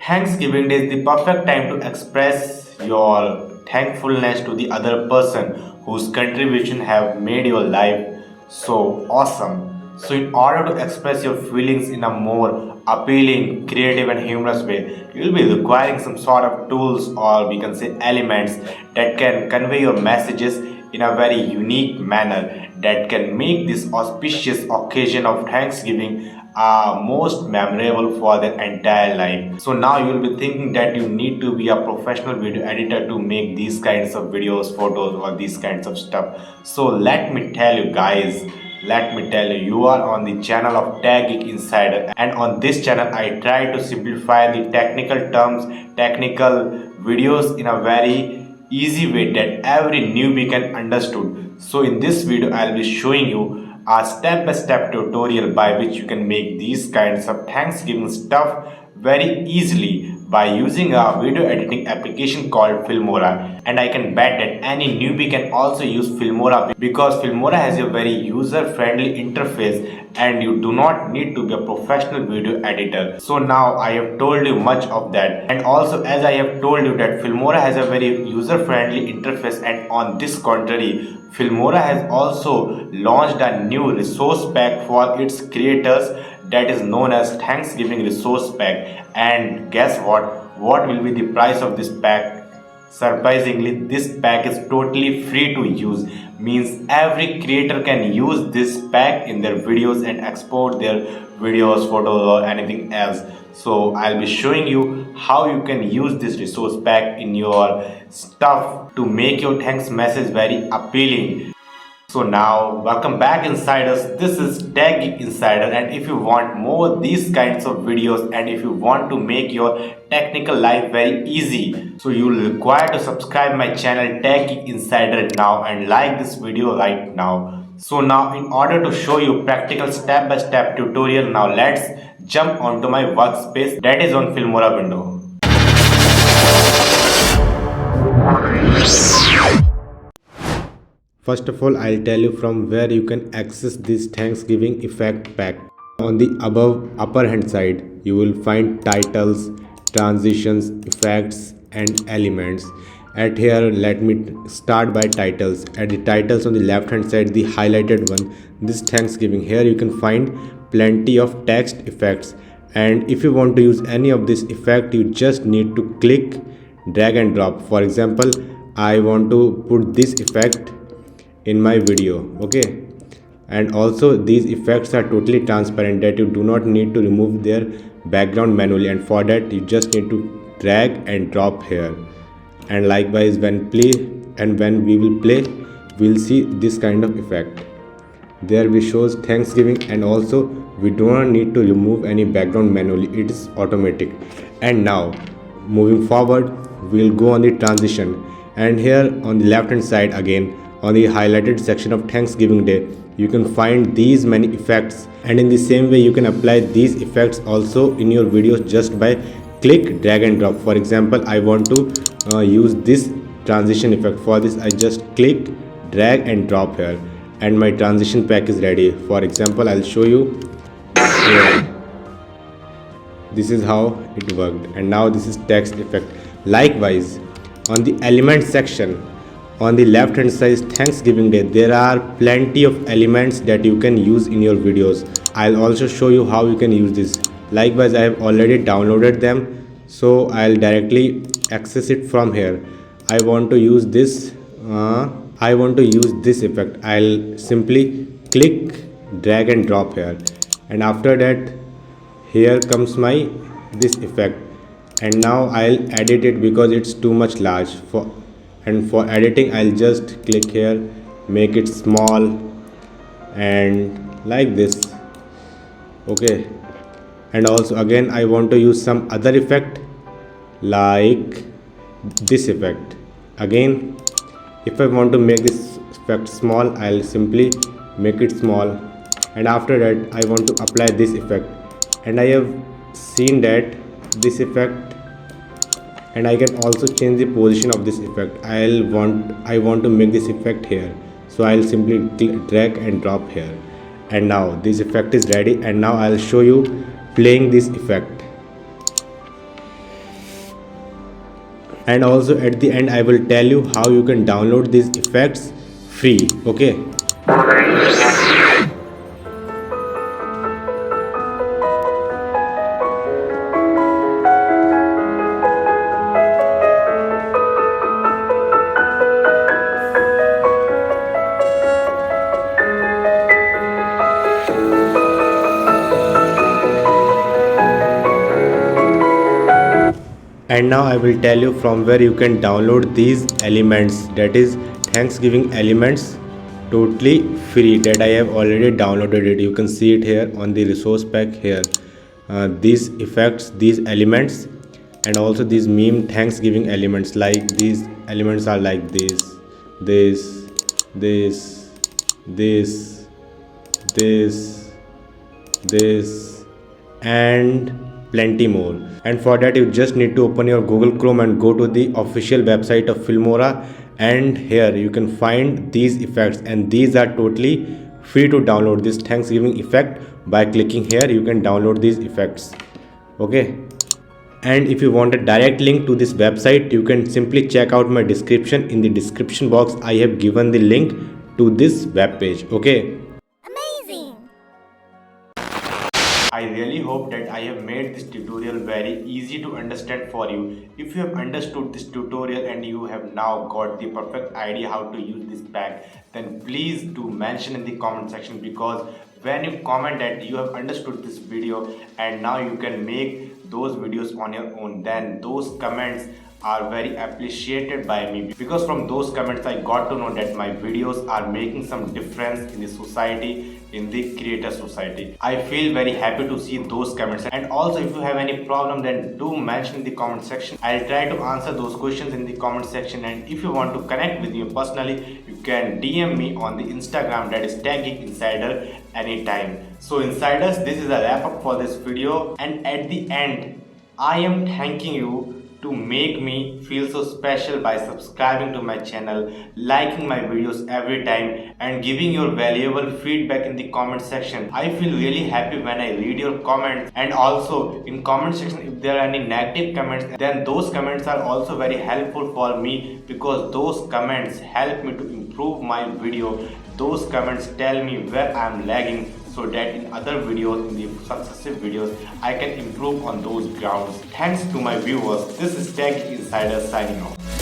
Thanksgiving Day is the perfect time to express your thankfulness to the other person whose contribution have made your life so awesome. So in order to express your feelings in a more appealing, creative and humorous way, you will be requiring some sort of tools or we can say elements that can convey your messages in a very unique manner that can make this auspicious occasion of Thanksgiving most memorable for their entire life. So now you will be thinking that you need to be a professional video editor to make these kinds of videos, photos, or these kinds of stuff. So let me tell you guys. Let me tell you, you are on the channel of Tech Geek Insider, and on this channel, I try to simplify the technical terms, technical videos in a very easy way that every newbie can understood. So in this video, I'll be showing you a step-by-step tutorial by which you can make these kinds of Thanksgiving stuff very easily by using a video editing application called Filmora. And I can bet that any newbie can also use Filmora because Filmora has a very user-friendly interface and you do not need to be a professional video editor. So now I have told you much of that, and also as I have told you that Filmora has a very user-friendly interface, and on this contrary, Filmora has also launched a new resource pack for its creators that is known as Thanksgiving Resource Pack. And guess what? What will be the price of this pack? Surprisingly, this pack is totally free to use. Means every creator can use this pack in their videos and export their videos, photos or anything else. So I'll be showing you how you can use this resource pack in your stuff to make your thanks message very appealing. So now welcome back insiders, this is Tech Geek Insider, and if you want more these kinds of videos and if you want to make your technical life very easy, so you will require to subscribe my channel Tech Geek Insider now and like this video right now. So now in order to show you practical step-by-step tutorial, now let's jump onto my workspace that is on Filmora window. First of all, I'll tell you from where you can access this Thanksgiving effect pack. On the above upper hand side, you will find titles, transitions, effects and elements. At here, let me start by titles. At the titles on the left hand side, the highlighted one, this Thanksgiving. Here you can find plenty of text effects. And if you want to use any of this effect, you just need to click, drag and drop. For example, I want to put this effect in my video, okay, and also these effects are totally transparent that you do not need to remove their background manually, and for that you just need to drag and drop here. And likewise when we will play, we'll see this kind of effect. There we shows Thanksgiving, and also we do not need to remove any background manually, it is automatic. And now moving forward, we'll go on the transition, and here on the left hand side again, on the highlighted section of Thanksgiving Day, you can find these many effects, and in the same way you can apply these effects also in your videos just by click, drag and drop. For example, I want to use this transition effect. For this I just click, drag and drop here, and my transition pack is ready. For example, I'll show you here. This is how it worked, and now this is text effect. Likewise on the element section on the left hand side, Thanksgiving Day, there are plenty of elements that you can use in your videos. I'll also show you how you can use this. Likewise, I have already downloaded them, so I'll directly access it from here. I want to use this effect. I'll simply click, drag and drop here, and after that here comes my this effect, and now I'll edit it because it's too much large. For editing, I'll just click here, make it small and like this, okay. And also again I want to use some other effect like this effect. Again, if I want to make this effect small, I'll simply make it small, and after that I want to apply this effect, and I have seen that this effect, and I can also change the position of this effect. I want to make this effect here, so I'll simply drag and drop here, and now this effect is ready. And now I'll show you playing this effect. And also at the end I will tell you how you can download these effects free. Okay. And now I will tell you from where you can download these elements, that is Thanksgiving elements, totally free, that I have already downloaded it. You can see it here on the resource pack here. These effects, these elements, and also these meme Thanksgiving elements, like these elements are like this, this, this, this, this, and plenty more. And for that you just need to open your Google Chrome and go to the official website of Filmora, and here you can find these effects, and these are totally free to download. This Thanksgiving effect, by clicking here you can download these effects. Okay. And if you want a direct link to this website, you can simply check out my description. In the description box I have given the link to this web page. Okay. I really hope that I have made this tutorial very easy to understand for you. If you have understood this tutorial and you have now got the perfect idea how to use this pack, then please do mention in the comment section, because when you comment that you have understood this video and now you can make those videos on your own, then those comments are very appreciated by me, because from those comments I got to know that my videos are making some difference in the society, in the creator society. I feel very happy to see those comments. And also if you have any problem, then do mention in the comment section. I'll try to answer those questions in the comment section. And if you want to connect with me personally, you can DM me on the Instagram, that is TechGeekInsider, anytime. So insiders, this is a wrap up for this video, and at the end I am thanking you to make me feel so special by subscribing to my channel, liking my videos every time, and giving your valuable feedback in the comment section. I feel really happy when I read your comments. And also in comment section, if there are any negative comments, then those comments are also very helpful for me, because those comments help me to improve my video. Those comments tell me where I am lagging, so that in other videos, in the successive videos, I can improve on those grounds. Thanks to my viewers. This is Tech Insider signing off.